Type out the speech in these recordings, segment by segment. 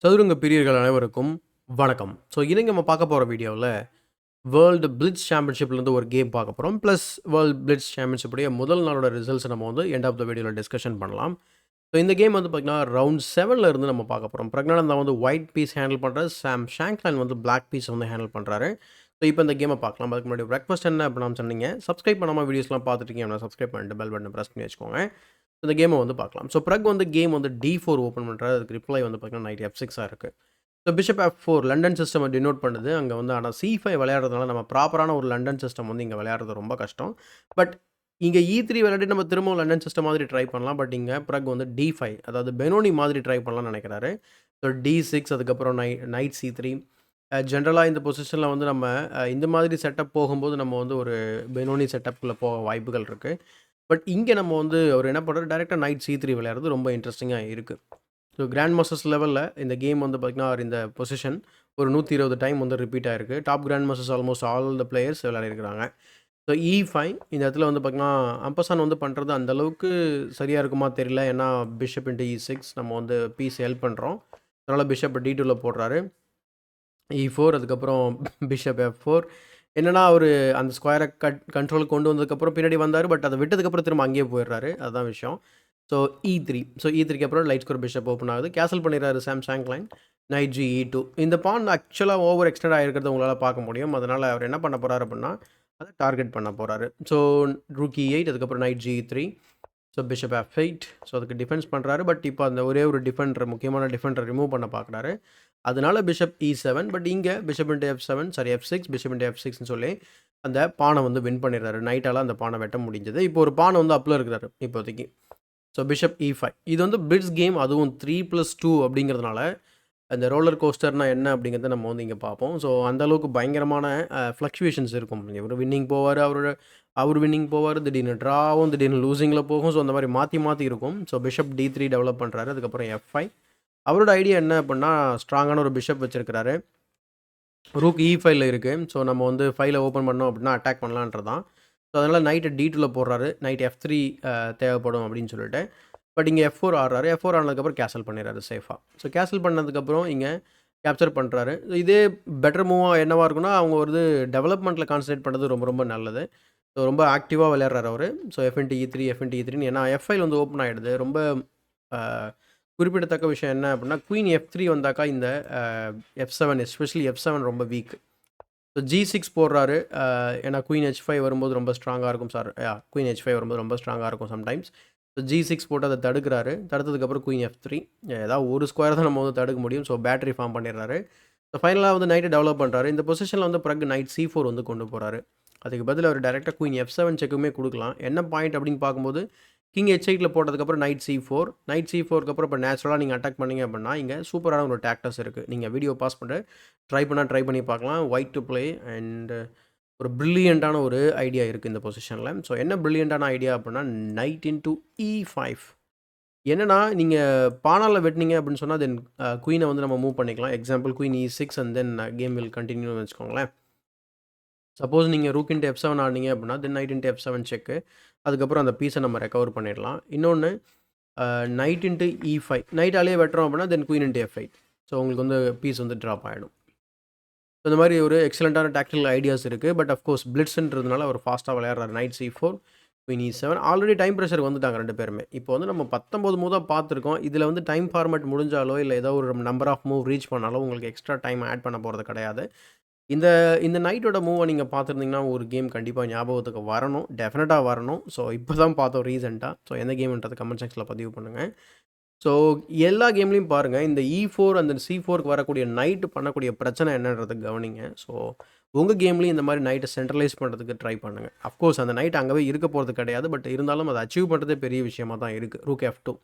சதுரங்க பிரியர்கள் அனைவருக்கும் வணக்கம். ஸோ இன்னைக்கு நம்ம பார்க்க போகிற வீடியோவில் வேர்ல்டு பிளிட்ஸ் சாம்பியன்ஷிப்லேருந்து ஒரு கேம் பார்க்க போகிறோம். ப்ளஸ் வேர்ல்டு பிளிட்ஸ் சாம்பியன்ஷிப்புடைய முதல் நாளோட ரிசல்ட்ஸ் நம்ம வந்து எண்ட் ஆஃப் த வீடியோவில் டிஸ்கஷன் பண்ணலாம். ஸோ இந்த கேம் வந்து பார்த்திங்கன்னா ரவுண்ட் 7ல் இருந்து நம்ம பார்க்க போகிறோம். பிரக்னானந்தா வந்து ஒயிட் பீஸ் ஹேண்டில் பண்ணுறாரு, சாம் ஷாங்க்லைன் வந்து பிளாக் பீஸ் வந்து ஹேண்டில் பண்ணுறாரு. ஸோ இப்போ இந்த கேமை பார்க்கலாம். அதுக்கு முன்னாடி பிரேக்ஃபாஸ்ட் என்ன அப்படின்னு சொன்னீங்க, சப்ஸ்கிரைப் பண்ணாமல் வீடியோஸ்லாம் பார்த்துட்டீங்க அப்படின்னா சப்ஸ்கிரைப் பண்ணிட்டு பெல் பட்டன் ப்ரெஸ் பண்ணி வச்சுக்கோங்க. இந்த கேமை வந்து பார்க்கலாம். ஸோ பிரக் வந்து கேம் வந்து D4 ஓப்பன் பண்ணுறாரு. அதுக்கு ரிப்ளை வந்து பார்த்தீங்கன்னா நைட் F6 இருக்குது. So bishop F4 London system denote பண்ணுது. அங்கே வந்து ஆனால் C5 விளையாடுறதுனால நம்ம ப்ராப்பரான ஒரு லண்டன் சிஸ்டம் வந்து இங்கே விளையாடுறது ரொம்ப கஷ்டம். பட் இங்கே E3 விளையாடி நம்ம திரும்பவும் லண்டன் சிஸ்டம் மாதிரி ட்ரை பண்ணலாம். பட் இங்கே பிரக் வந்து D5 அதாவது பெனோனி மாதிரி ட்ரை பண்ணலாம்னு நினைக்கிறாரு. ஸோ D6 அதுக்கப்புறம் நைட் C3 ஜென்ரலாக இந்த பொசிஷனில் வந்து நம்ம இந்த மாதிரி செட்டப் போகும்போது நம்ம வந்து ஒரு பெனோனி செட்டப்புக்குள்ளே போக வாய்ப்புகள் இருக்குது. பட் இங்கே நம்ம வந்து அவர் என்ன பண்ணுறாரு, டேரெக்டாக நைட் C3 விளையாடுறது ரொம்ப இன்ட்ரெஸ்டிங்காக இருக்குது. ஸோ கிராண்ட் மாஸ்டர்ஸ் லெவலில் இந்த கேம் வந்து பார்த்திங்கன்னா இந்த பொசிஷன் ஒரு 120 டைம் வந்து ரிப்பீட் ஆகிருக்கு. Top grandmasters almost all the players விளையாடிருக்கிறாங்க. ஸோ E5 இந்த இடத்துல வந்து பார்த்திங்கன்னா அம்பசான் வந்து பண்ணுறது அந்தளவுக்கு சரியாக இருக்குமா தெரியல. ஏன்னா பிஷப் இன்ட்டு E6 நம்ம வந்து பீஸ் ஹெல்ப் பண்ணுறோம். அதனால் பிஷப் D2ல் போடுறாரு. E4 அதுக்கப்புறம் பிஷப் F4 என்னன்னா அவர் அந்த ஸ்கொயரை கண்ட்ரோலுக்கு கொண்டு வந்ததுக்கப்புறம் பின்னாடி வந்தார். பட் அதை விட்டதுக்கப்புறம் திரும்ப அங்கேயே போயிடுறாரு. அதுதான் விஷயம். ஸோ E3 ஸோ E3க்கு அப்புறம் லைட் ஸ்கோர் பிஷப் ஓப்பன் ஆகுது. கேன்சல் பண்ணிடுறாரு சாம் ஷாங்க்லைன். நைட் G E2 இந்த பான் ஆக்சுவலாக ஓவர் எக்ஸ்டெண்ட் ஆகிருக்கிறத உங்களால் பார்க்க முடியும். அதனால் அவர் என்ன பண்ண போகிறாரு அப்படின்னா அதை டார்கெட் பண்ண போகிறாரு. ஸோ ரூக் E8 அதுக்கப்புறம் night G3 so bishop F8 so அதுக்கு டிஃபென்ஸ் பண்ணுறாரு. பட் இப்போ அந்த ஒரே ஒரு டிஃபெண்டர் முக்கியமான டிஃபெண்டரை ரிமூவ் பண்ண பார்க்குறாரு. அதனால பிஷப் E7 பட் இங்கே bishop into F7 sorry F6 bishop into F6ன்னு சொல்லி அந்த பானை வந்து வின் பண்ணிடுறாரு. நைட்டால் அந்த பானை வெட்ட முடிஞ்சது. இப்போ ஒரு பானை வந்து அப்பில் இருக்கிறாரு இப்போதைக்கு. ஸோ பிஷப் E5 இது வந்து பிளிட்ஸ் கேம், அதுவும் 3+2 அப்படிங்கிறதுனால அந்த ரோலர் கோஸ்டர்னால் என்ன அப்படிங்கிறத நம்ம வந்து இங்கே பார்ப்போம். ஸோ அந்தளவுக்கு பயங்கரமான ஃப்ளக்சுவேஷன்ஸ் இருக்கும். இவர் வின்னிங் போவார், அவர் வின்னிங் போவார், திடீர்னு ட்ராவும் திடீர்னு லூசிங்கில் போகும். ஸோ அந்த மாதிரி மாற்றி மாற்றி இருக்கும். ஸோ பிஷப் D3 டெவலப் பண்ணுறாரு. அதுக்கப்புறம் F5 அவரோட ஐடியா என்ன அப்படின்னா ஸ்ட்ராங்கான ஒரு பிஷப் வச்சுருக்கிறாரு. ரூக் E5ல இருக்குது. ஸோ நம்ம வந்து 5ல ஓப்பன் பண்ணோம் அப்படின்னா அட்டாக் பண்ணலான்றதான். ஸோ அதனால் நைட்டு D2ல் போடுறாரு. நைட் F3 தேவைப்படும் அப்படின்னு சொல்லிட்டு. பட் இங்கே F4 ஆடுறாரு. F4 ஆனதுக்கப்புறம் கேன்சல் பண்ணிடுறாரு சேஃபாக. ஸோ கேன்சல் பண்ணதுக்கப்புறம் இங்கே கேப்சர் பண்ணுறாரு. இதே பெட்டர் மூவாக என்னவாக இருக்குன்னா அவங்க வந்து டெவலப்மெண்ட்டில் கான்சன்ட்ரேட் பண்ணுறது ரொம்ப ரொம்ப நல்லது. ஸோ ரொம்ப ஆக்டிவாக விளையாடுறாரு அவர். So F into E3 F into E3 ஏன்னா F5 வந்து ஓப்பன் ஆகிடுது. ரொம்ப குறிப்பிடத்தக்க விஷயம் என்ன அப்படின்னா குயின் F3 வந்தாக்கா இந்த F7 எஸ்பெஷலி F7 ரொம்ப வீக். ஸோ G6 போடுறாரு. ஏன்னா குயின் H5 வரும்போது ரொம்ப ஸ்ட்ராங்காக இருக்கும். குயின் H5 வரும்போது ரொம்ப ஸ்ட்ராங்காக இருக்கும் சம்டைம்ஸ். ஸோ G6 போட்டு அதை தடுக்கிறாரு. தடுத்ததுக்கப்புறம் குயின் F3 ஏதாவது ஒரு ஸ்கொயர் தான் நம்ம வந்து தடுக்க முடியும். ஸோ பேட்டரி ஃபார்ம் பண்ணிடுறாரு. ஸோ ஃபைனலாக வந்து நைட்டு டெவலப் பண்ணுறாரு. இந்த பொசிஷனில் வந்து பிறகு நைட் C4 வந்து கொண்டு போகிறாரு. அதுக்கு பதில் அவர் டேரெக்டாக குயின் F7 செக்குமே கொடுக்கலாம். என்ன பாயிண்ட் அப்படின்னு பார்க்கும்போது கிங் H8ல் போட்டதுக்கப்புறம் நைட் C4 நைட் C4க்கு அப்புறம் இப்போ நேச்சுரலாக நீங்கள் அட்டாக் பண்ணிங்க அப்படின்னா இங்கே சூப்பரான ஒரு டாக்டஸ் இருக்குது. நீங்கள் வீடியோ பாஸ் பண்ணிட்டு ட்ரை பண்ணி பார்க்கலாம். ஒயிட் டு ப்ளே அண்ட் ஒரு ப்ரில்லியண்ட்டான ஒரு ஐடியா இருக்குது இந்த பொசிஷனில். ஸோ என்ன ப்ரில்லியண்ட்டான ஐடியா அப்படின்னா நைட் இன்ட்டு E5 என்னன்னா நீங்கள் பானாவில் வெட்டினீங்க அப்படின்னு சொன்னால் தென் குயினை வந்து நம்ம மூவ் பண்ணிக்கலாம். Example queen E6 and then game will கண்டினியூன்னு வச்சுக்கோங்களேன். சப்போஸ் நீங்கள் ரூக் இன்ட்டு F7 ஆடினீங்க அப்படின்னா தென் நைட் இன்ட்டு F7 செக்கு. அதுக்கப்புறம் அந்த பீஸை நம்ம ரெக்கவர் பண்ணிடலாம். இன்னொன்று நைட் இன்ட்டு E5 நைட்டாலேயே வெட்டுறோம் அப்படின்னா தென் குயின் இன்ட்டு F8 ஸோ உங்களுக்கு வந்து பீஸ் வந்து ட்ராப் ஆகிடும். ஸோ இந்த மாதிரி ஒரு எக்ஸலண்ட்டான டாக்டிக்கல் ஐடியாஸ் இருக்குது. பட் அஃப்கோர்ஸ் பிளிட்ஸ்ன்றதுனால அவர் ஃபாஸ்ட்டாக விளையாடுறாரு. Knight C4 queen E7 already time ப்ரெஷருக்கு வந்துட்டாங்க 2 பேருமே. இப்போ வந்து நம்ம 19 மூவ் தான் பார்த்துருக்கோம். இதில் வந்து டைம் ஃபார்மேட் முடிஞ்சாலோ இல்லை ஏதோ ஒரு நம்பர் ஆஃப் மூவ் ரீச் பண்ணாலோ உங்களுக்கு எக்ஸ்ட்ரா டைம் ஆட் பண்ண போகிறது கிடையாது. இந்த இந்த நைட்டோட மூவை நீங்கள் பார்த்துருந்தீங்கன்னா ஒரு கேம் கண்டிப்பாக ஞாபகத்துக்கு வரணும். டெஃபினட்டாக வரணும். ஸோ இப்போ தான் பார்த்தோம் ரீசெண்டாக. ஸோ எந்த கேம்ன்றது கமெண்ட் செக்ஷனில் பதிவு பண்ணுங்கள். ஸோ எல்லா கேம்லேயும் பாருங்கள் இந்த E4 அந்த C4க்கு வரக்கூடிய நைட்டு பண்ணக்கூடிய பிரச்சனை என்னன்றதை கவனிங்க. ஸோ உங்கள் கேம்லேயும் இந்த மாதிரி நைட்டை சென்ட்ரலைஸ் பண்ணுறதுக்கு ட்ரை பண்ணுங்கள். அஃப்கோர்ஸ் அந்த நைட் அங்கேவே இருக்க போகிறது கிடையாது. பட் இருந்தாலும் அதை அச்சீவ் பண்ணுறதே பெரிய விஷயமாக தான் இருக்குது. ரூக் F2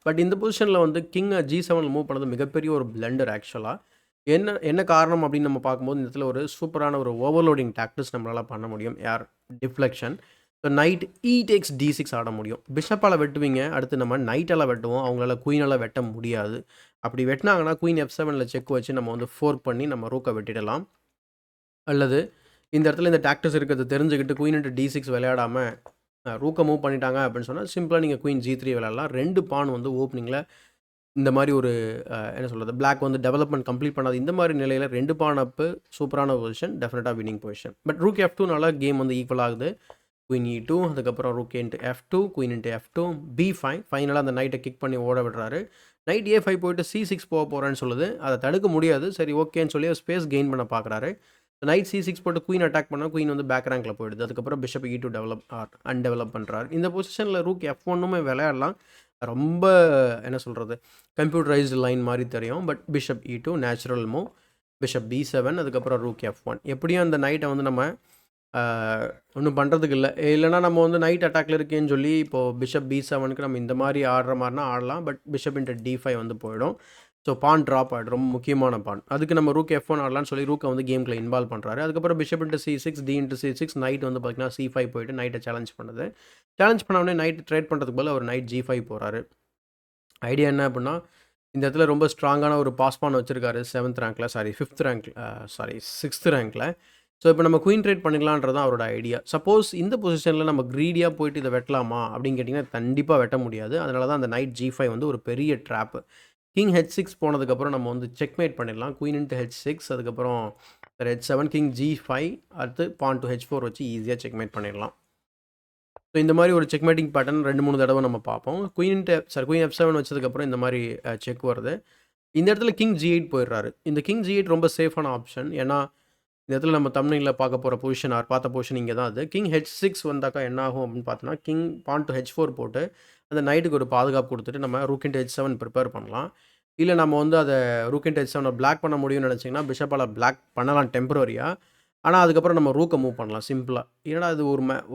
பட் இந்த பொசிஷனில் வந்து கிங்கை G7 மூவ் பண்ணது மிகப்பெரிய ஒரு பிளண்டர் ஆக்சுவலாக. என்ன காரணம் அப்படின்னு நம்ம பார்க்கும்போது இந்த இடத்துல ஒரு சூப்பரான ஒரு ஓவர்லோடிங் டாக்டிக்ஸ் நம்மளால் பண்ண முடியும். Deflection. So night E takes D6 ஆட முடியும். பிஷப்பால் வெட்டுவீங்க. அடுத்து நம்ம நைட்டால் வெட்டுவோம். அவங்களால குயினால் வெட்ட முடியாது. அப்படி வெட்டினாங்கன்னா குயின் F7ல் செக் வச்சு நம்ம வந்து ஃபோர்க் பண்ணி நம்ம ரூக்கை வெட்டிடலாம். அல்லது இந்த இடத்துல இந்த டாக்டிக்ஸ் இருக்கிறது தெரிஞ்சுக்கிட்டு குயின் இன்ட்டு D6 விளையாடாமல் ரூக்கை மூவ் பண்ணிட்டாங்க அப்படின்னு சொன்னால் சிம்பிளாக நீங்கள் குயின் G3 விளையாடலாம். 2 பான் வந்து ஓப்பனிங்கில் இந்த மாதிரி ஒரு என்ன சொல்கிறது, பிளாக் வந்து டெவலப்மெண்ட் கம்ப்ளீட் பண்ணாது. இந்த மாதிரி நிலையில் 2 பான் அப்பு சூப்பரான பொசிஷன், டெஃபினட்டாக வின்னிங் பொசிஷன். பட் ரூக் F2னால கேம் வந்து ஈக்குவல் ஆகுது. குயின் E2, அதுக்கப்புறம் rook into F2, queen into F2, B5. ஃபைனலாக அந்த நைட்டை கிக் பண்ணி ஓட விடுறாரு. நைட் A5 போயிட்டு C6 போக போகிறேன்னு சொல்லுது. அதை தடுக்க முடியாது. சரி ஓகேன்னு சொல்லி ஸ்பேஸ் கெயின் பண்ண பார்க்குறாரு. நைட் C6 போட்டு குயின் அட்டாக் பண்ணால் குயின் வந்து பேக் ரேங்கில் போயிடுது. அதுக்கப்புறம் பிஷப் E2 அன்டெவலப் பண்ணுறாரு. இந்த பொசிஷனில் ரூக் F1னுமே விளையாடலாம். ரொம்ப என்ன சொல்கிறது, கம்ப்யூட்டரைஸ்டு லைன் மாதிரி தெரியும். But bishop E2 natural move, bishop B7, அதுக்கப்புறம் ரூக் F1. எப்படியும் அந்த நைட்டை வந்து நம்ம ஒன்றும் பண்ணுறதுக்கு இல்லை. இல்லைனா நம்ம வந்து நைட் அட்டாக்ல இருக்கேன்னு சொல்லி இப்போது பிஷப் B7க்கு நம்ம இந்த மாதிரி ஆடுற மாதிரினா ஆடலாம். பட் பிஷப் இன்ட்டு D5 வந்து போயிடும். ஸோ பான் ட்ராப் ஆகிடும், ரொம்ப முக்கியமான பான். அதுக்கு நம்ம ரூக் F1 ஆடலான்னு சொல்லி ரூக்கை வந்து கேமில் இன்வால்வ் பண்ணுறாரு. அதுக்கப்புறம் bishop into C6, D into C6, night வந்து பார்த்திங்கன்னா C5 போயிட்டு நைட்டை சேலஞ்ச் பண்ணுது. சேலஞ்ச் பண்ண நைட் ட்ரேட் பண்ணுறதுக்கு பதில் அவர் நைட் G5 போகிறாரு. ஐடியா என்ன அப்படின்னா, இந்த இடத்துல ரொம்ப ஸ்ட்ராங்கான ஒரு பாஸ்பான் வச்சுருக்காரு 7th ரேங்க்கில், sorry 5th rank, sorry 6th ரேங்க்கில். ஸோ இப்போ நம்ம குயின் ட்ரேட் பண்ணிக்கலான்றது தான் அவரோட ஐடியா. சப்போஸ் இந்த பொசிஷனில் நம்ம க்ரீடியாக போயிட்டு இதை வெட்டலாமா அப்படின்னு கேட்டிங்கன்னா கண்டிப்பாக வெட்ட முடியாது. அதனால தான் அந்த நைட் G5 வந்து ஒரு பெரிய ட்ராப்பு. கிங் H6 போனதுக்கப்புறம் நம்ம வந்து செக்மேட் பண்ணிடலாம். குயின் இன்ட்டு H6, அதுக்கப்புறம் H7, கிங் G5, அடுத்து பான் டு H4 வச்சு ஈஸியாக செக்மேட் பண்ணிடலாம். ஸோ இந்த மாதிரி ஒரு செக்மேட்டிங் பேட்டர்ன் 2-3 தடவை நம்ம பார்ப்போம். குயின் F7 வச்சதுக்கப்புறம் இந்த மாதிரி செக் வருது. இந்த இடத்துல கிங் G8 போயிடுறாரு. இந்த கிங் G8 ரொம்ப சேஃபான ஆப்ஷன். ஏன்னா இந்த இடத்துல நம்ம தமிழ்ல பார்க்க போகிற பொசிஷன், பார்த்த பொசிஷன் இங்கே தான் அது. கிங் H6 வந்தாக்கா என்ன ஆகும் அப்படின்னு பார்த்தோன்னா, கிங் பான் டு H4 போட்டு அந்த நைட்டுக்கு ஒரு பாதுகாப்பு கொடுத்துட்டு நம்ம ரூக் இன்ட்டு H7 ப்ரிப்பேர் பண்ணலாம். இல்லை நம்ம வந்து அதை ரூக் இன்ட்டு H7 பிளாக் பண்ண முடியும்னு நினச்சிங்கன்னா பிஷப்பால் பிளாக் பண்ணலாம் டெம்பரரியாக. ஆனால் அதுக்கப்புறம் நம்ம ரூக்கை மூவ் பண்ணலாம் சிம்பிளாக. ஏன்னா அது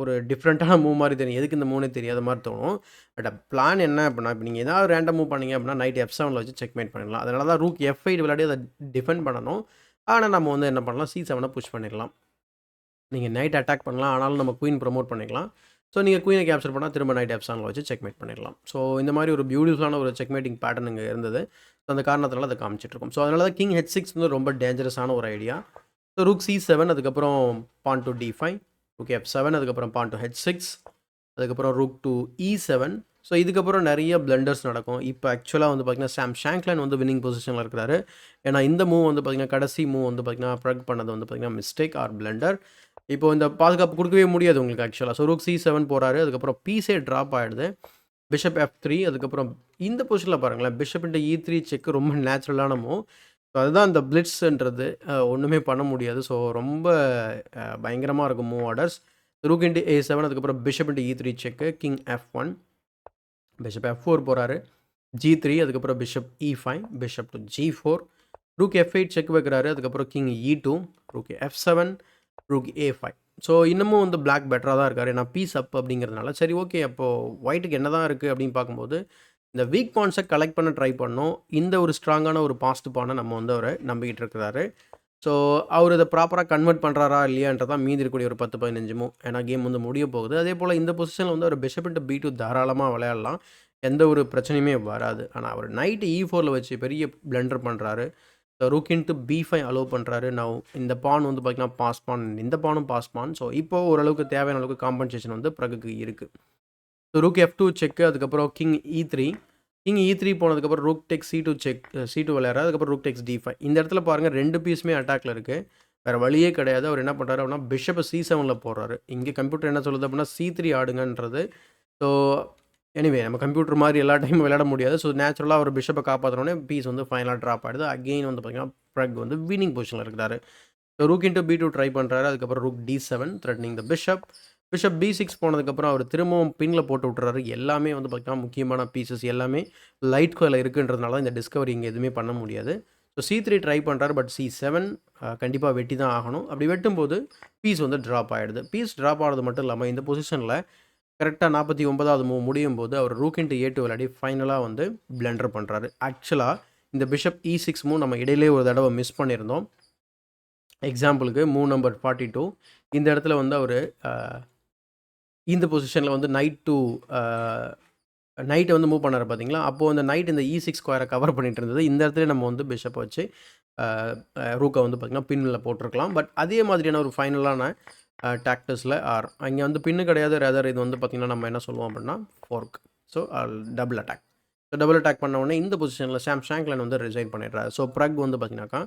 ஒரு டிஃப்ரெண்ட்டான மூவ் மாதிரி தெரியும். எதுக்கு இந்த மூவனே தெரியாத மாதிரி தோணும். பட் பிளான் என்ன அப்படின்னா, இப்போ நீங்கள் ஏதாவது ரேண்டம் மூவ் பண்ணீங்க அப்படின்னா நைட் F7 வச்சு செக்மேட் பண்ணிடலாம். அதனால தான் ரூக் F8 விளையாடி அதை டிஃபெண்ட் பண்ணணும். ஆனால் நம்ம வந்து என்ன பண்ணலாம், C7 புஷ் பண்ணிடலாம். நீங்கள் நைட் அட்டாக் பண்ணலாம், ஆனாலும் நம்ம குயின் ப்ரமோட் பண்ணிக்கலாம். ஸோ நீங்கள் குயினை கேப்சர் பண்ணால் திரும்ப நைட் F7 வச்சு செக்மேட் பண்ணிடலாம். ஸோ இந்த மாதிரி ஒரு பியூட்டிஃபுல்லான ஒரு செக்மேட்டிங் பேட்டர்ன் இங்கே இருந்தது. ஸோ அந்த காரணத்தினால அதை காமிச்சிட்ருக்கோம். ஸோ அதனால தான் கிங் H6 வந்து ரொம்ப டேஞ்சரஸான ஒரு ஐடியா. ஸோ ரூக் C7, அதுக்கப்புறம் பான் டு D5, ரூக் F7, அதுக்கப்புறம் பான் டு H6, அதுக்கப்புறம் ரூக் டு E7. ஸோ இதுக்கப்புறம் நிறைய பிளண்டர்ஸ் நடக்கும். இப்போ ஆக்சுவலாக வந்து பார்த்திங்கன்னா சாம் ஷாங்க்லைன் வந்து வின்னிங் பொசிஷனில் இருக்கிறாரு. ஏன்னா இந்த மூவ் வந்து பார்த்திங்கன்னா கடைசி மூவ் வந்து பார்த்திங்கன்னா ப்ரக் பண்ணது வந்து பார்த்திங்கன்னா மிஸ்டேக் ஆர் பிளண்டர். இப்போ இந்த பாதுகாப்பு கொடுக்கவே முடியாது உங்களுக்கு ஆக்சுவலாக. ஸோ ரூக் C7 போகிறாரு. அதுக்கப்புறம் பீஸே ட்ராப் ஆகிடுது. பிஷப் F3, அதுக்கப்புறம் இந்த பொசிஷனில் பாருங்களேன், பிஷப் இன்ட்டு E3 செக் ரொம்ப நேச்சுரலான மூவ். ஸோ அதுதான் இந்த பிளிட்ஸ்ன்றது, ஒன்றுமே பண்ண முடியாது. ஸோ ரொம்ப பயங்கரமாக இருக்கும் move orders. Rook into A7, அதுக்கப்புறம் பிஷப் இன்ட்டு E3 செக்கு, கிங் F1, பிஷப் F4 போகிறாரு, G3, அதுக்கப்புறம் bishop E5, bishop to G4, rook F8 check வைக்கிறாரு. அதுக்கப்புறம் king E2, rook F7, rook A5. So இன்னமும் வந்து பிளாக் பெட்டராக தான் இருக்கார். ஏன்னா பீஸ் அப் அப்படிங்கிறதுனால. சரி ஓகே, அப்போது ஒயிட்டுக்கு என்ன தான் இருக்குது அப்படின்னு பார்க்கும்போது இந்த வீக் பாயிண்ட்ஸை கலெக்ட் பண்ண ட்ரை பண்ணோம். இந்த ஒரு ஸ்ட்ராங்கான ஒரு பாஸ்ட் பானை நம்ம வந்து அவரை நம்பிக்கிட்டு இருக்கிறாரு. ஸோ அவர் இதை ப்ராப்பராக கன்வெர்ட் பண்ணுறாரா இல்லையான்றதான் மீதி இருக்கக்கூடிய ஒரு 10-15 மூவ். ஏன்னா கேம் வந்து முடிய போகுது. அதே போல் இந்த பொசிஷனில் வந்து அவர் பிஷப் இன்ட்டு B2 தாராளமாக விளையாடலாம், எந்த ஒரு பிரச்சனையுமே வராது. ஆனால் அவர் நைட்டு E4 வச்சு பெரிய பிளண்டர் பண்ணுறாரு. ரூக் இன்ட்டு B5 அலோவ் பண்ணுறாரு. நான் இந்த பான் வந்து பார்த்திங்கன்னா பாஸ் பான், இந்த பானும் பாஸ் பான். ஸோ இப்போது ஓரளவுக்கு தேவையான அளவுக்கு காம்பன்சேஷன் வந்து பிரகுக்கு இருக்குது. ஸோ ரூக் F2 செக்கு, அதுக்கப்புறம் கிங் E3, கிங் E3 போனதுக்கப்புறம் ரூக் டெக்ஸ் C2 செக், C2 விளையாடுறாரு. அதுக்கப்புறம் ரூக் டெக்ஸ் D5. இந்த இடத்துல பாருங்கள் 2 பீஸுமே அட்டாக்ல இருக்குது. வேறு வழியே கிடையாது. அவர் என்ன பண்ணுறாரு அப்படின்னா பிஷப்பை C7 போடுறாரு. இங்கே கம்ப்யூட்டர் என்ன சொல்லுது அப்படின்னா C3 ஆடுங்கன்றது. ஸோ எனிவே நம்ம கம்ப்யூட்டர் மாதிரி எல்லா டைமும் விளையாட முடியாது. ஸோ நேச்சுரலாக ஒரு பிஷப்பை காப்பாற்றினோடனே பீஸ் வந்து ஃபைனலாக ட்ராப் ஆகிடுது. அகெயின் வந்து பார்த்திங்கன்னா ப்ரக் வந்து வினிங் பொசிஷனில் இருக்கிறாரு. So rook into B2 try பண்ணுறாரு. அதுக்கப்புறம் ரூக் D7 த்ரெட்னிங் த பிஷப். பிஷப் B6 போனதுக்கப்புறம் அவர் திரும்பவும் பின்னில் போட்டு விட்டுறாரு. எல்லாமே வந்து பார்த்திங்கன்னா முக்கியமான பீசஸ் எல்லாமே லைட் கோயில் இருக்குன்றதுனால இந்த டிஸ்கவரி இங்கே எதுவுமே பண்ண முடியாது. ஸோ C3 ட்ரை பண்ணுறாரு. பட் C7 கண்டிப்பாக வெட்டி தான் ஆகணும். அப்படி வெட்டும்போது பீஸ் வந்து ட்ராப் ஆகிடுது. பீஸ் ட்ராப் ஆகிறது மட்டும் இல்லாமல் இந்த பொசிஷனில் கரெக்டாக 49வது மூவ் முடியும் போது அவர் ரூக் இன்ட்டு A2 விளையாடி ஃபைனலாக வந்து பிளண்டர் பண்ணுறாரு. ஆக்சுவலாக இந்த பிஷப் E6 மூவ் நம்ம இடையிலே ஒரு தடவை மிஸ் பண்ணியிருந்தோம். எக்ஸாம்பிளுக்கு மூவ் நம்பர் 42. இந்த இடத்துல வந்து அவர் இந்த பொசிஷனில் வந்து நைட்டை வந்து மூவ் பண்ணார் பார்த்தீங்களா. அப்போது அந்த நைட் இந்த E6 ஸ்கொயரை கவர் பண்ணிட்டு இருந்தது. இந்த இடத்துல நம்ம வந்து பிஷப்பை வச்சு ரூக்கை வந்து பார்த்திங்கன்னா பின்னில் போட்டிருக்கலாம். பட் அதே மாதிரியான ஒரு ஃபைனலான டாக்டஸில் அங்கே வந்து பின்னு கிடையாது. ரேதர் இது வந்து பார்த்திங்கன்னா நம்ம என்ன சொல்லுவோம் அப்படின்னா fork. So double attack. Double attack பண்ண உடனே இந்த பொசிஷனில் சாம் ஷாங்க்லன் வந்து ரிசைன் பண்ணிடுறாரு. ஸோ ப்ரக் வந்து பார்த்தீங்கன்னாக்கா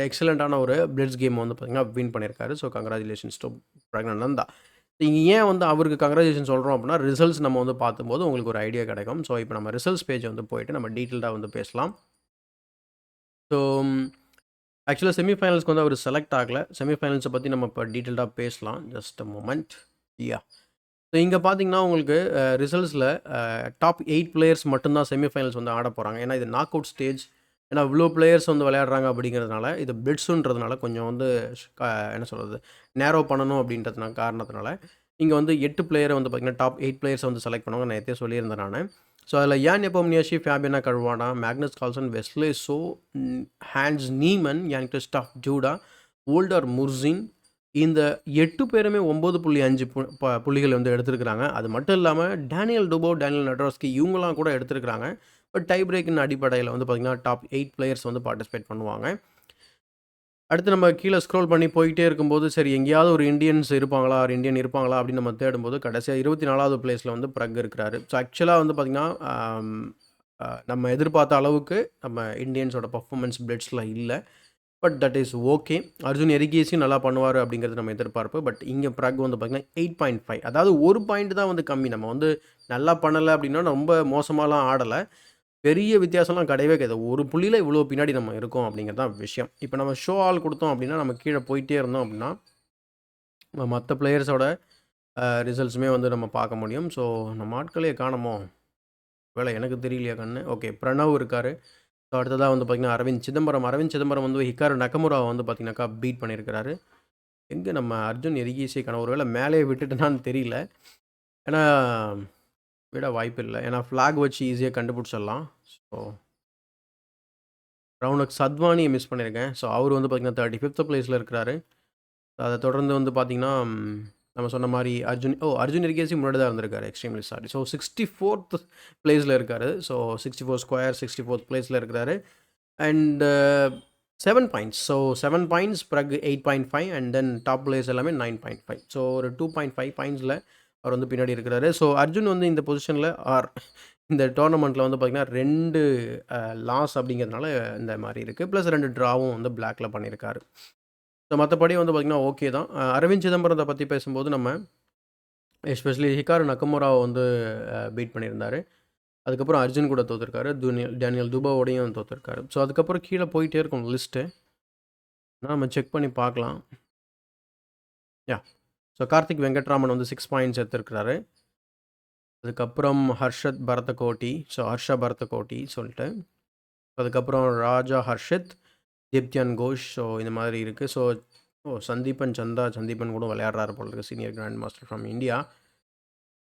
எக்ஸலண்ட்டான ஒரு பிளிட்ஸ் கேம் வந்து பார்த்தீங்கன்னா வின் பண்ணியிருக்காரு. So congratulations to Praggnanandhaa. இங்கே ஏன் வந்து அவருக்கு கங்க்ராச்சுலேஷன் சொல்கிறோம் அப்படின்னா ரிசல்ட்ஸ் நம்ம வந்து பார்க்கும்போது உங்களுக்கு ஒரு ஐடியா கிடைக்கும். ஸோ இப்போ நம்ம ரிசல்ட்ஸ் பேஜ் வந்து போயிட்டு நம்ம டீட்டெயில்டாக வந்து பேசலாம். ஸோ ஆக்சுவலாக செமிஃபைனல்ஸ்க்கு வந்து அவர் செலக்ட் ஆகலை. செமிஃபைனல்ஸை பற்றி நம்ம இப்போ டீட்டெயில்டாக பேசலாம். Just a moment. Yeah. So இங்கே பார்த்தீங்கன்னா உங்களுக்கு ரிசல்ட்ஸில் டாப் 8 பிளேயர்ஸ் மட்டும்தான் செமிஃபைனல்ஸ் வந்து ஆட போகிறாங்க. ஏன்னா இது நாக் அவுட் ஸ்டேஜ். ஏன்னா இவ்வளோ பிளேயர்ஸ் வந்து விளையாடுறாங்க அப்படிங்கிறதுனால இது பிட்ஸுன்றதுனால கொஞ்சம் வந்து என்ன சொல்கிறது நேரோ பண்ணணும் அப்படின்றதுனால காரணத்தினால இங்கே வந்து 8 பிளேயரை வந்து பார்த்திங்கன்னா டாப் 8 பிளேயர்ஸை வந்து செலக்ட் பண்ணுவாங்க. நான் எத்தையும் சொல்லியிருந்தேன் நான். ஸோ அதில் Jan Nepomniachtchi, Fabiano Caruana, Magnus Carlsen, Wesley So, Hans Niemann, Jan Krzysztof Judah, older முர்சின், இந்த 8 பேருமே 9.5 புள்ளிகள் வந்து எடுத்திருக்கிறாங்க. அது மட்டும் இல்லாமல் டேனியல் டுபோ, டேனியல் நட்ராஸ்கி இவங்களாம் கூட எடுத்திருக்கிறாங்க. பட் டை பிரேக்கின் அடிப்படையில் வந்து பார்த்திங்கன்னா டாப் 8 பிளேயர்ஸ் வந்து பார்ட்டிசிபேட் பண்ணுவாங்க. அடுத்து நம்ம கீழே ஸ்க்ரோல் பண்ணி போயிட்டே இருக்கும்போது சரி எங்கேயாவது ஒரு இந்தியன்ஸ் இருப்பாங்களா, ஒரு இந்தியன் இருப்பாங்களா அப்படின்னு நம்ம தேடும்போது கடைசியாக 24வது பிளேஸில் வந்து ப்ரக் இருக்கிறாரு. ஸோ ஆக்சுவலாக வந்து பார்த்திங்கன்னா நம்ம எதிர்பார்த்த அளவுக்கு நம்ம இந்தியன்ஸோட பர்ஃபார்மன்ஸ் பிளட்ஸில் இல்லை. But that is okay. Arjun Erigaisi நல்லா பண்ணுவார் அப்படிங்கிறது நம்ம எதிர்பார்ப்பு. பட் இங்கே ப்ரக் வந்து பார்த்திங்கன்னா 8.5, அதாவது ஒரு பாயிண்ட் தான் வந்து கம்மி. நம்ம வந்து நல்லா பண்ணலை அப்படின்னா ரொம்ப மோசமாலாம் ஆடலை. பெரிய வித்தியாசம்லாம் கிடையவே கிடையாது. ஒரு புள்ளியில் இவ்வளோ பின்னாடி நம்ம இருக்கோம் அப்படிங்கிறது தான் விஷயம். இப்போ நம்ம ஷோ ஆல் கொடுத்தோம் அப்படின்னா நம்ம கீழே போயிட்டே இருந்தோம் அப்படின்னா மற்ற பிளேயர்ஸோட ரிசல்ட்ஸுமே வந்து நம்ம பார்க்க முடியும். ஸோ நம்ம ஆட்களே காணமோ வேலை எனக்கு தெரியலையா கண்ணு. ஓகே, பிரணவ் இருக்கார். ஸோ அடுத்ததாக வந்து பார்த்திங்கன்னா அரவிந்த் சிதம்பரம் வந்து ஹிகாரு நகமுராவை வந்து பார்த்திங்கனாக்கா பீட் பண்ணியிருக்கிறாரு. எங்கே நம்ம அர்ஜுன் எரிகேசி கணவர் ஒரு வேளை மேலே விட்டுட்டுனான்னு தெரியல. ஏன்னா விட வாய்ப்பு இல்லை. ஏன்னா ஃப்ளாக் வச்சு ஈஸியாக கண்டுபிடிச்சிடலாம். ஸோ ரவுனக் சத்வானியை மிஸ் பண்ணியிருக்கேன். ஸோ அவர் வந்து பார்த்திங்கன்னா 35th பிளேஸில் இருக்கிறாரு. அதை தொடர்ந்து வந்து பார்த்திங்கன்னா நம்ம சொன்ன மாதிரி அர்ஜுன் எரிகேசி முன்னாடி தான் இருந்திருக்காரு. Extremely sorry. ஸோ 64th பிளேஸில் இருக்கார். ஸோ 64 ஸ்கொயர் 64th பிளேஸில் இருக்கிறாரு. And 7 points. So 7 points Pragg 8.5 and then top place எல்லாமே 9.5. ஸோ ஒரு 2.5 பாயிண்ட்ஸில் அவர் வந்து பின்னாடி இருக்கிறாரு. ஸோ அர்ஜுன் வந்து இந்த பொசிஷனில் இந்த டோர்னமெண்ட்டில் வந்து பார்த்திங்கன்னா 2 லாஸ் அப்படிங்கிறதுனால இந்த மாதிரி இருக்குது. ப்ளஸ் 2 ட்ராவும் வந்து பிளாக்கில் பண்ணியிருக்காரு. ஸோ மற்றபடி வந்து பார்த்திங்கன்னா ஓகே தான். அரவிந்த் சிதம்பரத்தை பற்றி பேசும்போது நம்ம எஸ்பெஷலி ஹிகாரு நகமுராவை வந்து பீட் பண்ணியிருந்தார். அதுக்கப்புறம் அர்ஜுன் கூட தோற்றுருக்காரு. டேனியல் துபாவோடையும் தோற்றுருக்காரு. ஸோ அதுக்கப்புறம் கீழே போயிட்டே இருக்கும் லிஸ்ட்டு. நம்ம செக் பண்ணி பார்க்கலாம். யா. ஸோ கார்த்திக் வெங்கட்ராமன் வந்து 6 பாயிண்ட்ஸ் எடுத்திருக்கிறாரு. அதுக்கப்புறம் ஹர்ஷத் பரதகோட்டி. ஸோ ஹர்ஷா பரதகோட்டி சொல்லிட்டு அதுக்கப்புறம் ராஜா ஹர்ஷத், தீப்தியான் கோஷ். ஸோ இந்த மாதிரி இருக்குது. ஸோ சந்தீபன் கூட விளையாடுறாரு போல இருக்குது. Senior grand master from India.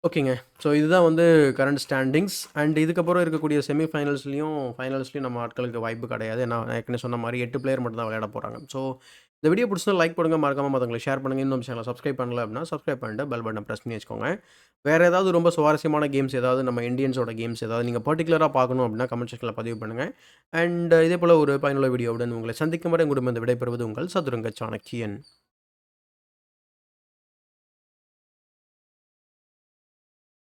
ஓகேங்க. ஸோ இதுதான் வந்து கரண்ட் ஸ்டாண்டிங்ஸ். அண்ட் இதுக்கப்புறம் இருக்கக்கூடிய செமிஃபைனல்ஸ்லையும் ஃபைனல்ஸ்லையும் நம்ம ஆட்களுக்கு வாய்ப்பு கிடையாது. நான் ஏற்கனவே சொன்ன மாதிரி 8 பிளேயர் மட்டும் தான் விளையாட போகிறாங்க. ஸோ இந்த வீடியோ பிடிச்சா லைக் பண்ணுங்க, மறக்காமல் மற்றவங்களுக்கு ஷேர் பண்ணுங்கள். இன்னும் சேனலை சப்ஸ்கிரைப் பண்ணல அப்படின்னா சப்ஸ்கிரைப் பண்ணிட்டு பெல் பட்டனை ப்ரெஸ் பண்ணி வச்சுக்கோங்க. வேறு ஏதாவது ரொம்ப சுவாரஸ்யமான கேம்ஸ் ஏதாவது நம்ம இந்தியன்ஸோட கேம்ஸ் ஏதாவது நீங்கள் பர்டிகுலராக பார்க்கணும் அப்படின்னா கமெண்ட் செக்ஷனில் பதிவு பண்ணுங்கள். அண்ட் இதே போல் ஒரு பயனுள்ள வீடியோவுடன் உங்களை சந்திக்கும் வரை உங்களிடம் விடைபெறுவது உங்கள் சதுரங்க சாணக்கியன்.